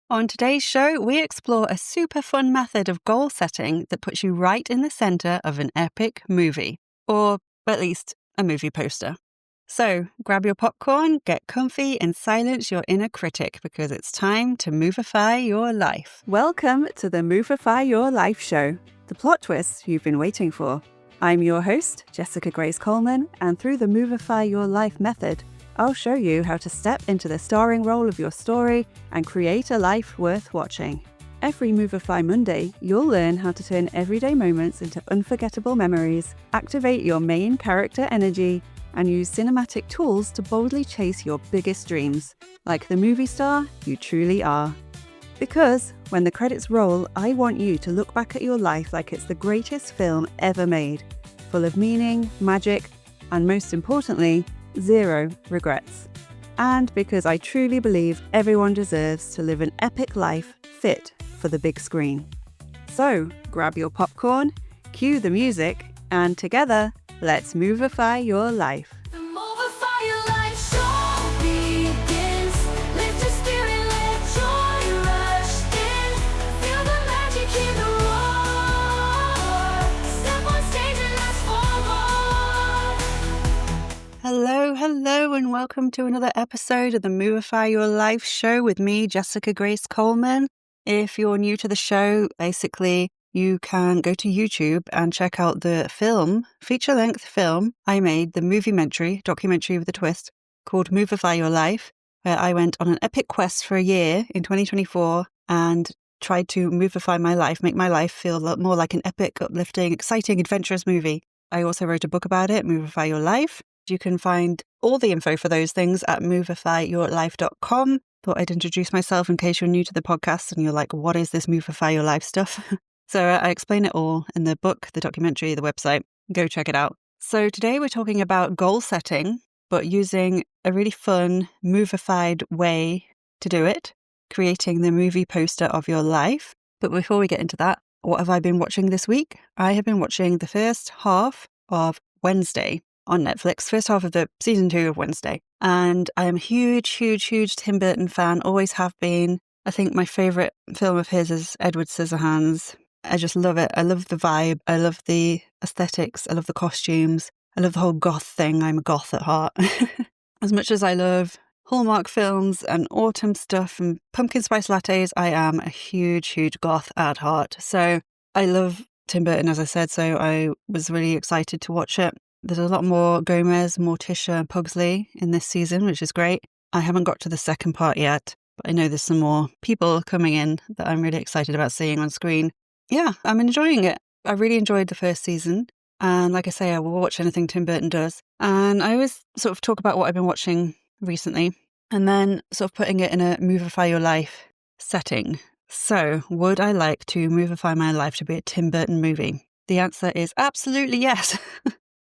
On today's show, we explore a super fun method of goal setting that puts you right in the center of an epic movie, or at least a movie poster. So grab your popcorn, get comfy, and silence your inner critic because it's time to Movify your life. Welcome to the Movify Your Life Show, the plot twist you've been waiting for. I'm your host, Jessica Grace Coleman, and through the Movify Your Life method, I'll show you how to step into the starring role of your story and create a life worth watching. Every Movify Monday, you'll learn how to turn everyday moments into unforgettable memories, activate your main character energy, and use cinematic tools to boldly chase your biggest dreams, like the movie star you truly are. Because when the credits roll, I want you to look back at your life like it's the greatest film ever made, full of meaning, magic, and most importantly, zero regrets. And because I truly believe everyone deserves to live an epic life fit for the big screen. So grab your popcorn, cue the music, and together, let's Movify your life. The Movify Your Life Show begins. Lift your spirit, let joy rush in. Feel the magic in the roar. Step on stage and let's forward. Hello, and welcome to another episode of the Movify Your Life Show with me, Jessica Grace Coleman. If you're new to the show, basically, you can go to YouTube and check out the feature-length film I made, the documentary with a twist, called Movify Your Life, where I went on an epic quest for a year in 2024 and tried to movify my life, make my life feel more like an epic, uplifting, exciting, adventurous movie. I also wrote a book about it, Movify Your Life. You can find all the info for those things at movifyyourlife.com. Thought I'd introduce myself in case you're new to the podcast and you're like, what is this Movify Your Life stuff? So I explain it all in the book, the documentary, the website. Go check it out. So today we're talking about goal setting, but using a really fun, movified way to do it, creating the movie poster of your life. But before we get into that, what have I been watching this week? I have been watching the first half of Wednesday on Netflix, first half of the season 2 of Wednesday. And I am a huge Tim Burton fan, always have been. I think my favourite film of his is Edward Scissorhands. I just love it. I love the vibe. I love the aesthetics. I love the costumes. I love the whole goth thing. I'm a goth at heart. As much as I love Hallmark films and autumn stuff and pumpkin spice lattes, I am a huge goth at heart. So I love Tim Burton, as I said, so I was really excited to watch it. There's a lot more Gomez, Morticia, and Pugsley in this season, which is great. I haven't got to the second part yet, but I know there's some more people coming in that I'm really excited about seeing on screen. Yeah, I'm enjoying it. I really enjoyed the first season. And like I say, I will watch anything Tim Burton does. And I always sort of talk about what I've been watching recently and then sort of putting it in a Movify Your Life setting. So would I like to Movify my life to be a Tim Burton movie? The answer is absolutely yes.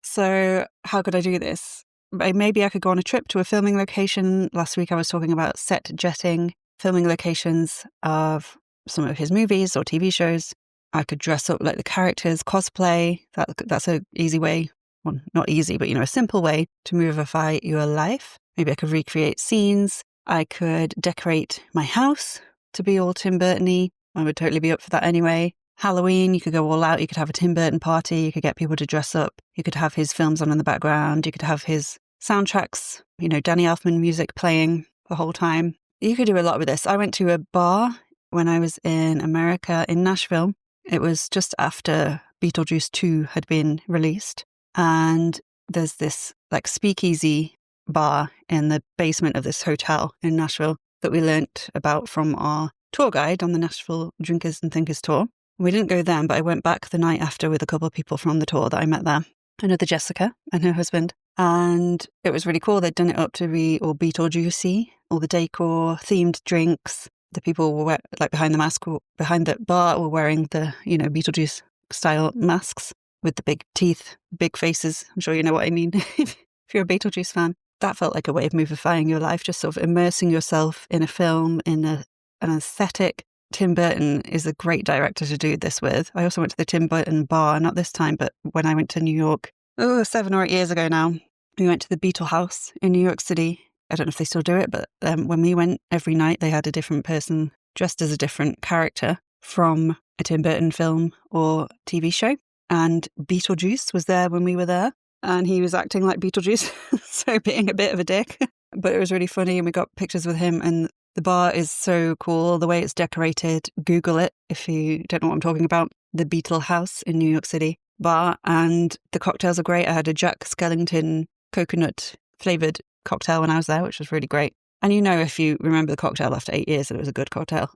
So how could I do this? Maybe I could go on a trip to a filming location. Last week I was talking about set jetting, filming locations of some of his movies or TV shows. I could dress up like the characters, cosplay. That's an easy way. Well, not easy, but a simple way to movify your life. Maybe I could recreate scenes. I could decorate my house to be all Tim Burton-y. I would totally be up for that anyway. Halloween, you could go all out. You could have a Tim Burton party. You could get people to dress up. You could have his films on in the background. You could have his soundtracks, Danny Elfman music playing the whole time. You could do a lot with this. I went to a bar when I was in America, in Nashville. It was just after Beetlejuice 2 had been released. And there's this speakeasy bar in the basement of this hotel in Nashville that we learnt about from our tour guide on the Nashville Drinkers and Thinkers tour. We didn't go then, but I went back the night after with a couple of people from the tour that I met there. Another Jessica and her husband. And it was really cool. They'd done it up to be all Beetlejuicy, all the decor, themed drinks. The people were behind the bar were wearing the, Beetlejuice style masks with the big teeth, big faces. I'm sure you know what I mean if you're a Beetlejuice fan. That felt like a way of movifying your life, just sort of immersing yourself in a film, in an aesthetic. Tim Burton is a great director to do this with. I also went to the Tim Burton bar, not this time, but when I went to New York, 7 or 8 years ago now, we went to the Beetle House in New York City. I don't know if they still do it, but when we went every night, they had a different person dressed as a different character from a Tim Burton film or TV show. And Beetlejuice was there when we were there, and he was acting like Beetlejuice, so being a bit of a dick. But it was really funny, and we got pictures with him, and the bar is so cool. The way it's decorated, Google it if you don't know what I'm talking about. The Beetle House in New York City bar, and the cocktails are great. I had a Jack Skellington coconut flavoured cocktail when I was there, which was really great. And you know, if you remember the cocktail after 8 years, that it was a good cocktail.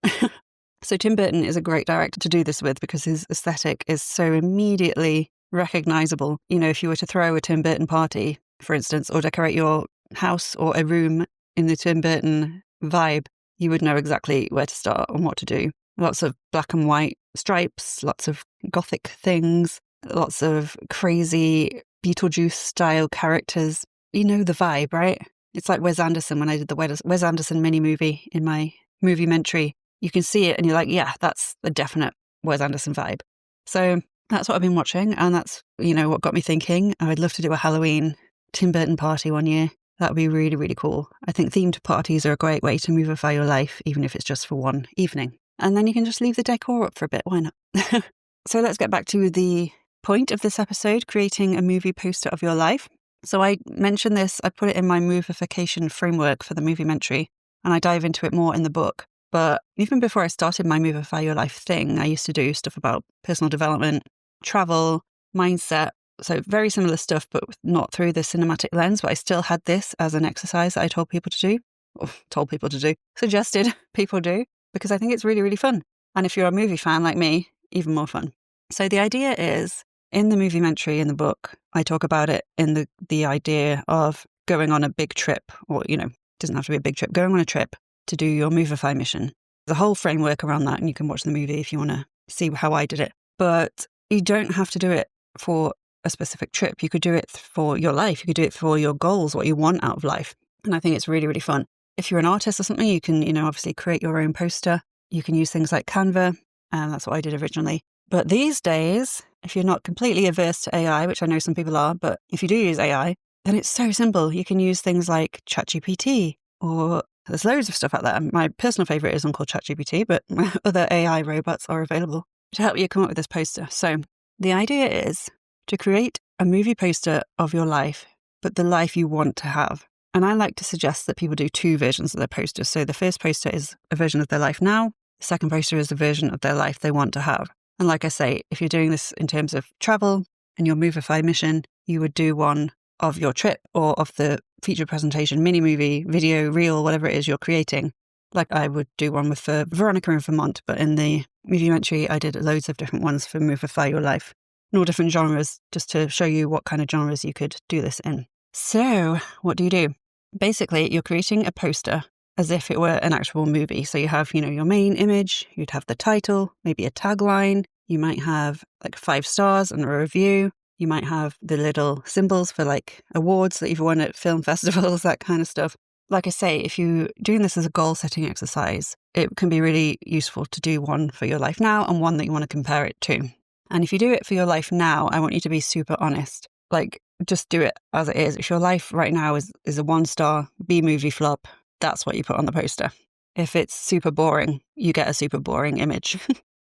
So Tim Burton is a great director to do this with because his aesthetic is so immediately recognisable. You know, if you were to throw a Tim Burton party, for instance, or decorate your house or a room in the Tim Burton vibe, you would know exactly where to start and what to do. Lots of black and white stripes, lots of gothic things, lots of crazy Beetlejuice-style characters. You know the vibe, right? It's like Wes Anderson when I did the Wes Anderson mini-movie in my movie-mentary. You can see it and you're like, yeah, that's a definite Wes Anderson vibe. So that's what I've been watching, and that's, you know, what got me thinking I'd love to do a Halloween Tim Burton party one year. That would be really, really cool. I think themed parties are a great way to movify your life, even if it's just for one evening. And then you can just leave the decor up for a bit. Why not? So let's get back to the point of this episode, creating a movie poster of your life. So I mentioned this, I put it in my movification framework for the movie-mentary, and I dive into it more in the book. But even before I started my Movify Your Life thing, I used to do stuff about personal development, travel, mindset. So very similar stuff, but not through the cinematic lens. But I still had this as an exercise that I told people to do, suggested people do, because I think it's really, really fun. And if you're a movie fan like me, even more fun. So the idea is, in the movie-mentary in the book, I talk about it in the idea of going on a big trip, or, you know, it doesn't have to be a big trip, going on a trip to do your Movify mission. There's a whole framework around that, and you can watch the movie if you want to see how I did it. But you don't have to do it for a specific trip. You could do it for your life. You could do it for your goals, what you want out of life. And I think it's really, really fun. If you're an artist or something, you can, you know, obviously create your own poster. You can use things like Canva, and that's what I did originally. But these days, if you're not completely averse to AI, which I know some people are, but if you do use AI, then it's so simple. You can use things like ChatGPT, or there's loads of stuff out there. My personal favourite is one called ChatGPT, but other AI robots are available to help you come up with this poster. So the idea is to create a movie poster of your life, but the life you want to have. And I like to suggest that people do two versions of their posters. So the first poster is a version of their life now. The second poster is a version of their life they want to have. And like I say, if you're doing this in terms of travel and your Movify mission, you would do one of your trip or of the feature presentation, mini movie, video, reel, whatever it is you're creating. Like I would do one with Veronica in Vermont, but in the movie-mentary, I did loads of different ones for Movify Your Life. And all different genres, just to show you what kind of genres you could do this in. So what do? Basically, you're creating a poster as if it were an actual movie. So you have, you know, your main image, you'd have the title, maybe a tagline. You might have like 5 stars and a review. You might have the little symbols for like awards that you've won at film festivals, that kind of stuff. Like I say, if you're doing this as a goal-setting exercise, it can be really useful to do one for your life now and one that you want to compare it to. And if you do it for your life now, I want you to be super honest. Like, just do it as it is. If your life right now is a 1-star B-movie flop, that's what you put on the poster. If it's super boring, you get a super boring image.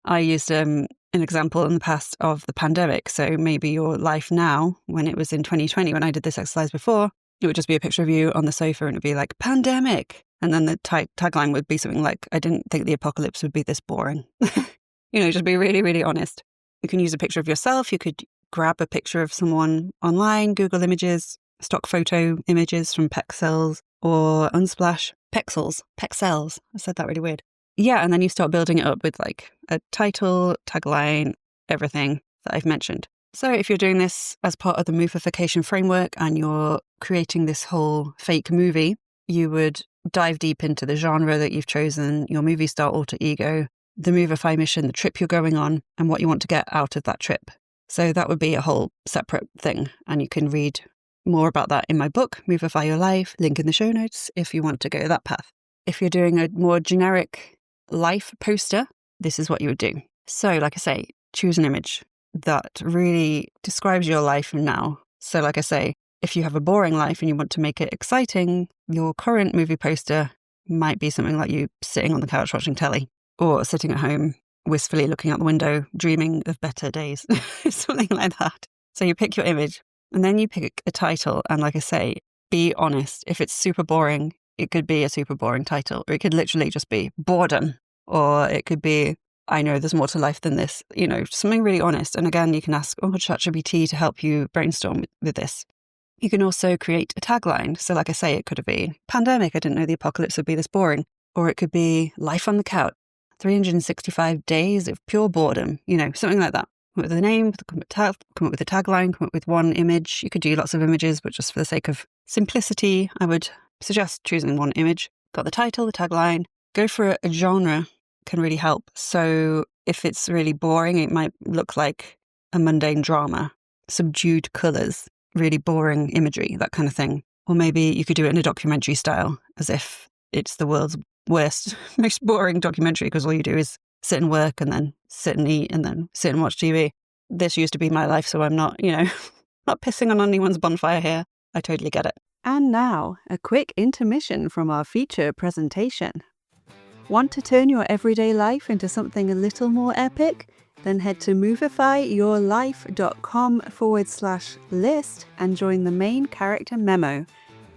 I used an example in the past of the pandemic. So maybe your life now, when it was in 2020, when I did this exercise before, it would just be a picture of you on the sofa and it'd be like, pandemic. And then the tagline would be something like, I didn't think the apocalypse would be this boring. You know, just be really, really honest. You can use a picture of yourself. You could grab a picture of someone online, Google Images, stock photo images from Pexels or Unsplash. Pexels. I said that really weird. Yeah, and then you start building it up with like a title, tagline, everything that I've mentioned. So if you're doing this as part of the Movification framework and you're creating this whole fake movie, you would dive deep into the genre that you've chosen, your movie star alter ego, the Movify mission, the trip you're going on, and what you want to get out of that trip. So that would be a whole separate thing. And you can read more about that in my book, Movify Your Life, link in the show notes if you want to go that path. If you're doing a more generic life poster, this is what you would do. So like I say, choose an image that really describes your life now. So like I say, if you have a boring life and you want to make it exciting, your current movie poster might be something like you sitting on the couch watching telly. or sitting at home wistfully looking out the window, dreaming of better days, something like that. So you pick your image and then you pick a title. And like I say, be honest. If it's super boring, it could be a super boring title, or it could literally just be boredom, or it could be, I know there's more to life than this, something really honest. And again, you can ask ChatGPT to help you brainstorm with this. You can also create a tagline. So like I say, it could have been pandemic. I didn't know the apocalypse would be this boring. Or it could be life on the couch, 365 days of pure boredom, something like that. Come up with a name, come up with a tagline, come up with one image. You could do lots of images, but just for the sake of simplicity, I would suggest choosing one image. Got the title, the tagline. Go for a genre can really help. So if it's really boring, it might look like a mundane drama, subdued colours, really boring imagery, that kind of thing. Or maybe you could do it in a documentary style, as if it's the world's worst, most boring documentary, because all you do is sit and work and then sit and eat and then sit and watch TV. This used to be my life, so I'm not, not pissing on anyone's bonfire here. I totally get it. And now, a quick intermission from our feature presentation. Want to turn your everyday life into something a little more epic? Then head to movifyyourlife.com/list and join the main character memo,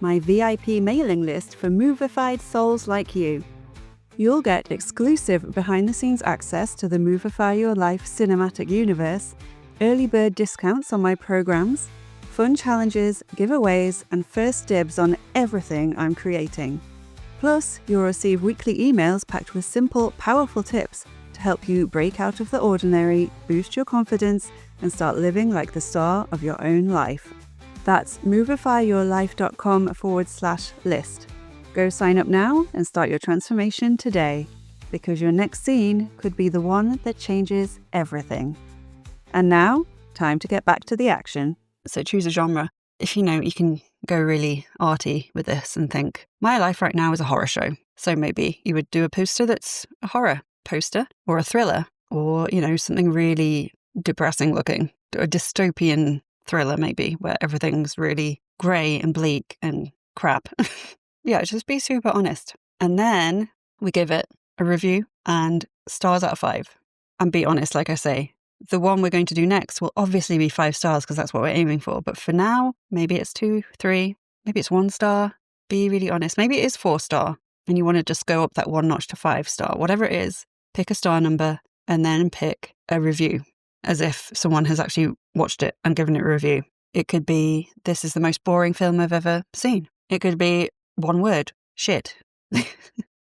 my VIP mailing list for Movified souls like you. You'll get exclusive behind-the-scenes access to the Movify Your Life cinematic universe, early bird discounts on my programs, fun challenges, giveaways, and first dibs on everything I'm creating. Plus, you'll receive weekly emails packed with simple, powerful tips to help you break out of the ordinary, boost your confidence, and start living like the star of your own life. That's movifyyourlife.com/list. Go sign up now and start your transformation today, because your next scene could be the one that changes everything. And now, time to get back to the action. So choose a genre. If you can go really arty with this and think, my life right now is a horror show. So maybe you would do a poster that's a horror poster, or a thriller, or, something really depressing looking, a dystopian thriller maybe, where everything's really grey and bleak and crap. Yeah, just be super honest. And then we give it a review and stars out of 5. And be honest, like I say. The one we're going to do next will obviously be 5 stars because that's what we're aiming for. But for now, maybe it's 2, 3, maybe it's 1 star. Be really honest. Maybe it is 4 star and you want to just go up that 1 notch to 5 star. Whatever it is, pick a star number and then pick a review as if someone has actually watched it and given it a review. It could be, this is the most boring film I've ever seen. It could be one word, shit.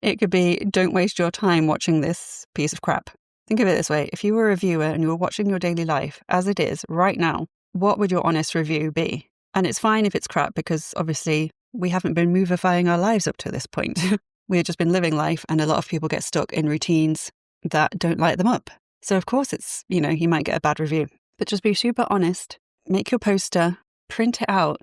It could be, don't waste your time watching this piece of crap. Think of it this way. If you were a viewer and you were watching your daily life as it is right now, what would your honest review be? And it's fine if it's crap, because obviously we haven't been movifying our lives up to this point. We've just been living life, and a lot of people get stuck in routines that don't light them up. So of course it's, you might get a bad review, but just be super honest. Make your poster, print it out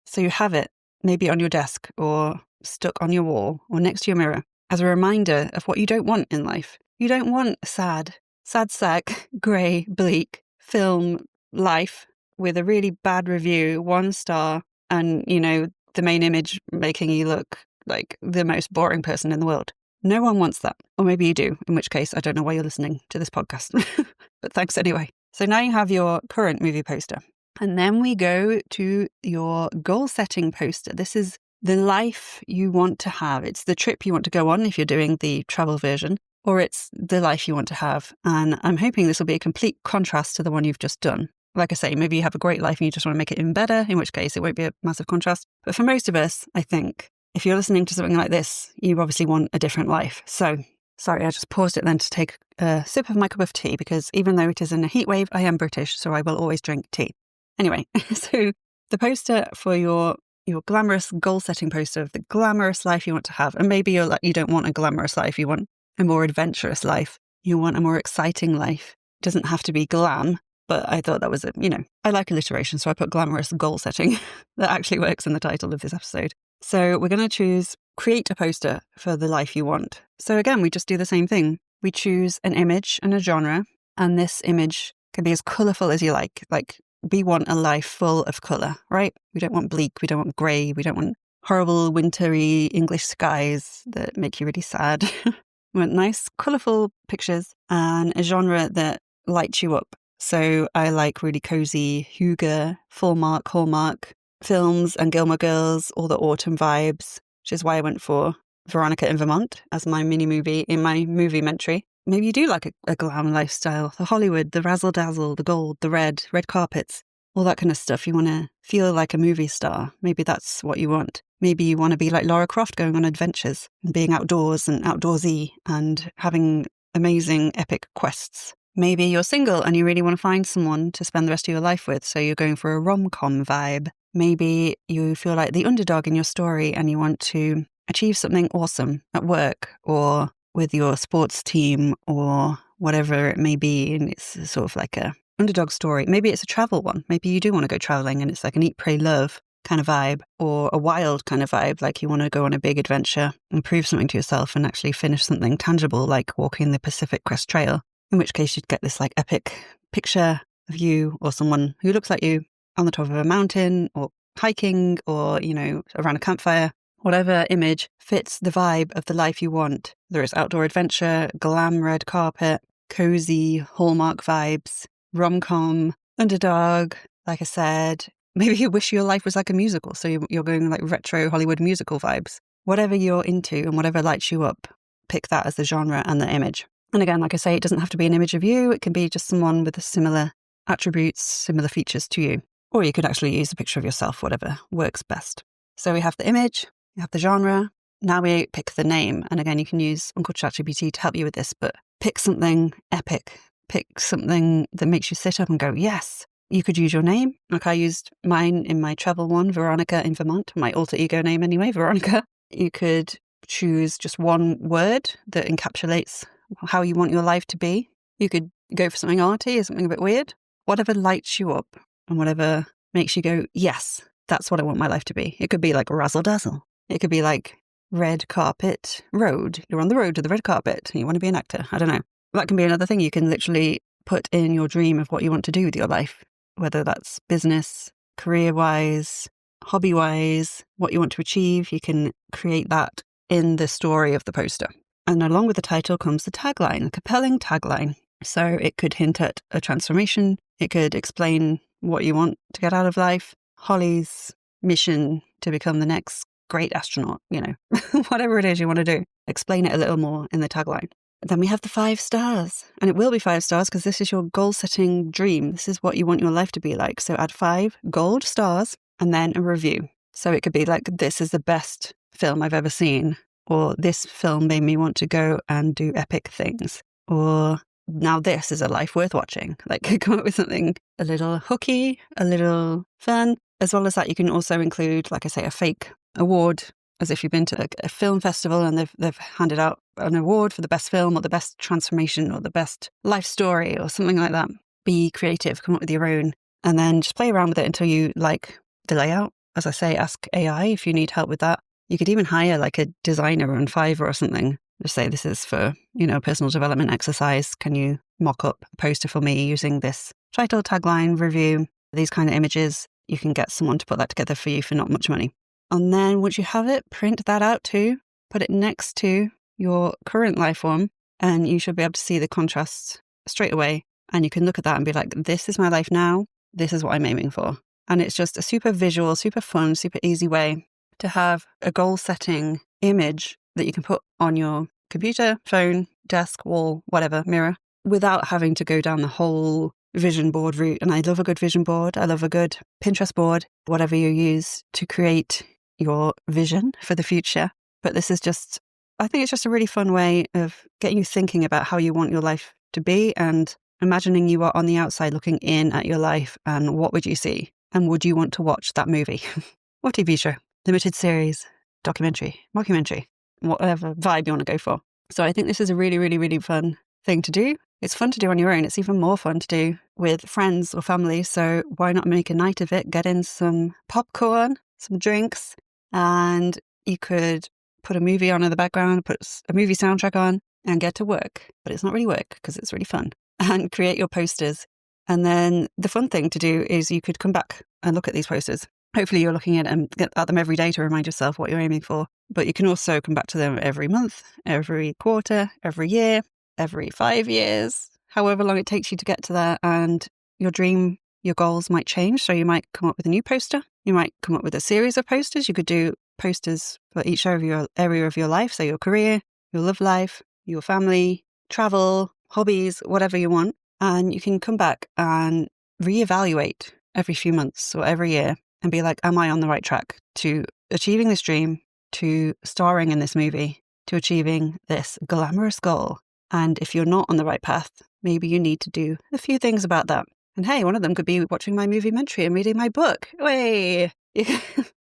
so you have it maybe on your desk or stuck on your wall or next to your mirror as a reminder of what you don't want in life. You don't want a sad sack, grey, bleak film life with a really bad review, 1 star, and, the main image making you look like the most boring person in the world. No one wants that. Or maybe you do, in which case I don't know why you're listening to this podcast. But thanks anyway. So now you have your current movie poster. And then we go to your goal-setting poster. This is the life you want to have. It's the trip you want to go on if you're doing the travel version. Or it's the life you want to have. And I'm hoping this will be a complete contrast to the one you've just done. Like I say, maybe you have a great life and you just want to make it even better, in which case it won't be a massive contrast. But for most of us, I think, if you're listening to something like this, you obviously want a different life. So, sorry, I just paused it then to take a sip of my cup of tea, because even though it is in a heat wave, I am British, so I will always drink tea. Anyway, so the poster for your glamorous goal-setting poster of the glamorous life you want to have. And maybe you don't want a glamorous life, you want a more adventurous life. You want a more exciting life. It doesn't have to be glam, but I thought that was I like alliteration, so I put glamorous goal setting. That actually works in the title of this episode. So we're going to choose create a poster for the life you want. So again, we just do the same thing. We choose an image and a genre, and this image can be as colourful as you like. Like, we want a life full of colour, right? We don't want bleak, we don't want grey, we don't want horrible wintry English skies that make you really sad. We want nice, colourful pictures and a genre that lights you up. So I like really cozy Hygge, Hallmark films and Gilmore Girls, all the autumn vibes, which is why I went for Veronica in Vermont as my mini movie in my movie-mentary. Maybe you do like a glam lifestyle, the Hollywood, the razzle-dazzle, the gold, the red carpets, all that kind of stuff. You want to feel like a movie star. Maybe that's what you want. Maybe you want to be like Lara Croft, going on adventures and being outdoors and outdoorsy and having amazing epic quests. Maybe you're single and you really want to find someone to spend the rest of your life with, so you're going for a rom-com vibe. Maybe you feel like the underdog in your story and you want to achieve something awesome at work or with your sports team or whatever it may be, and it's sort of like a underdog story. Maybe it's a travel one. Maybe you do want to go traveling and it's like an eat, pray, love kind of vibe, or a wild kind of vibe, like you want to go on a big adventure and prove something to yourself and actually finish something tangible, like walking the Pacific Crest Trail, in which case you'd get this like epic picture of you or someone who looks like you on the top of a mountain or hiking or, you know, around a campfire. Whatever image fits the vibe of the life you want. There is outdoor adventure, glam red carpet, cozy Hallmark vibes, rom-com, underdog, like I said. Maybe you wish your life was like a musical, so you're going like retro Hollywood musical vibes. Whatever you're into and whatever lights you up, pick that as the genre and the image. And again, like I say, it doesn't have to be an image of you. It can be just someone with similar attributes, similar features to you. Or you could actually use a picture of yourself, whatever works best. So we have the image, we have the genre. Now we pick the name. And again, you can use Uncle ChatGPT to help you with this, but pick something epic. Pick something that makes you sit up and go, yes. You could use your name. Like I used mine in my travel one, Veronica in Vermont, my alter ego name anyway, Veronica. You could choose just one word that encapsulates how you want your life to be. You could go for something arty or something a bit weird. Whatever lights you up and whatever makes you go, yes, that's what I want my life to be. It could be like razzle dazzle. It could be like red carpet road. You're on the road to the red carpet and you want to be an actor. I don't know. That can be another thing. You can literally put in your dream of what you want to do with your life, whether that's business, career-wise, hobby-wise, what you want to achieve. You can create that in the story of the poster. And along with the title comes the tagline, a compelling tagline. So it could hint at a transformation. It could explain what you want to get out of life. Holly's mission to become the next great astronaut, you know, whatever it is you want to do. Explain it a little more in the tagline. Then we have the 5 stars, and it will be 5 stars because this is your goal-setting dream. This is what you want your life to be like. So add 5 gold stars and then a review. So it could be like, this is the best film I've ever seen, or this film made me want to go and do epic things, or now this is a life worth watching. Like come up with something a little hooky, a little fun. As well as that, you can also include, like I say, a fake award, as if you've been to a film festival and they've handed out an award for the best film or the best transformation or the best life story or something like that. Be creative, come up with your own, and then just play around with it until you like the layout. As I say, ask AI if you need help with that. You could even hire like a designer on Fiverr or something. Just say, this is for, you know, personal development exercise. Can you mock up a poster for me using this title, tagline, review, these kind of images? You can get someone to put that together for you for not much money. And then once you have it, print that out too, put it next to your current life form, and you should be able to see the contrasts straight away. And you can look at that and be like, this is my life now. This is what I'm aiming for. And it's just a super visual, super fun, super easy way to have a goal setting image that you can put on your computer, phone, desk, wall, whatever, mirror, without having to go down the whole vision board route. And I love a good vision board. I love a good Pinterest board, whatever you use to create your vision for the future. But this is just, I think it's just a really fun way of getting you thinking about how you want your life to be and imagining you are on the outside looking in at your life, and what would you see? And would you want to watch that movie or TV show, limited series, documentary, mockumentary, whatever vibe you want to go for. So I think this is a really, really, really fun thing to do. It's fun to do on your own. It's even more fun to do with friends or family. So why not make a night of it? Get in some popcorn, some drinks, and you could put a movie on in the background, put a movie soundtrack on and get to work. But it's not really work because it's really fun. And create your posters. And then the fun thing to do is you could come back and look at these posters. Hopefully you're looking at them every day to remind yourself what you're aiming for. But you can also come back to them every month, every quarter, every year, every 5 years, however long it takes you to get to that. And your dream, your goals might change. So you might come up with a new poster. You might come up with a series of posters. You could do posters for each area of your life. So your career, your love life, your family, travel, hobbies, whatever you want. And you can come back and reevaluate every few months or every year and be like, am I on the right track to achieving this dream, to starring in this movie, to achieving this glamorous goal? And if you're not on the right path, maybe you need to do a few things about that. And hey, one of them could be watching my Moviementary and reading my book. Way! You can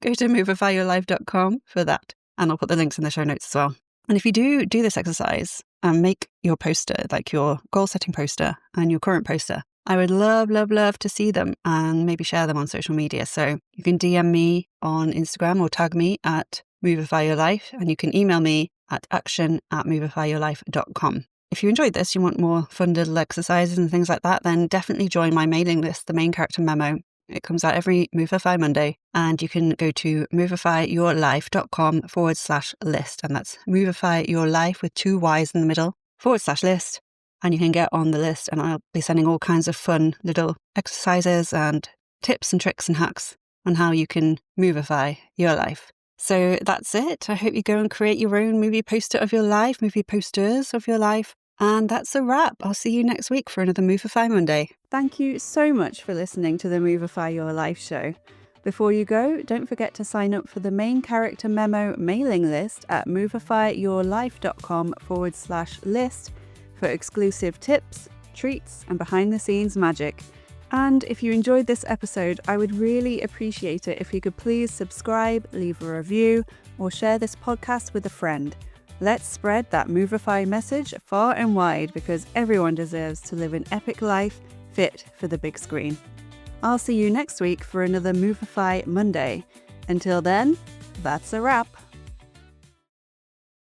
go to movifyyourlife.com for that. And I'll put the links in the show notes as well. And if you do this exercise and make your poster, like your goal-setting poster and your current poster, I would love, love, love to see them and maybe share them on social media. So you can DM me on Instagram or tag me at Movify Your Life, and you can email me at action@movifyyourlife.com. If you enjoyed this, you want more fun little exercises and things like that, then definitely join my mailing list, the Main Character Memo. It comes out every Movify Monday, and you can go to movifyyourlife.com/list, and that's Movify Your Life with 2 Y's in the middle, /list, and you can get on the list, and I'll be sending all kinds of fun little exercises and tips and tricks and hacks on how you can Movify your life. So that's it. I hope you go and create your own movie poster of your life, movie posters of your life. And that's a wrap. I'll see you next week for another Movify Monday. Thank you so much for listening to the Movify Your Life show. Before you go, don't forget to sign up for the Main Character Memo mailing list at movifyyourlife.com/list for exclusive tips, treats, and behind-the-scenes magic. And if you enjoyed this episode, I would really appreciate it if you could please subscribe, leave a review, or share this podcast with a friend. Let's spread that Movify message far and wide, because everyone deserves to live an epic life fit for the big screen. I'll see you next week for another Movify Monday. Until then, that's a wrap.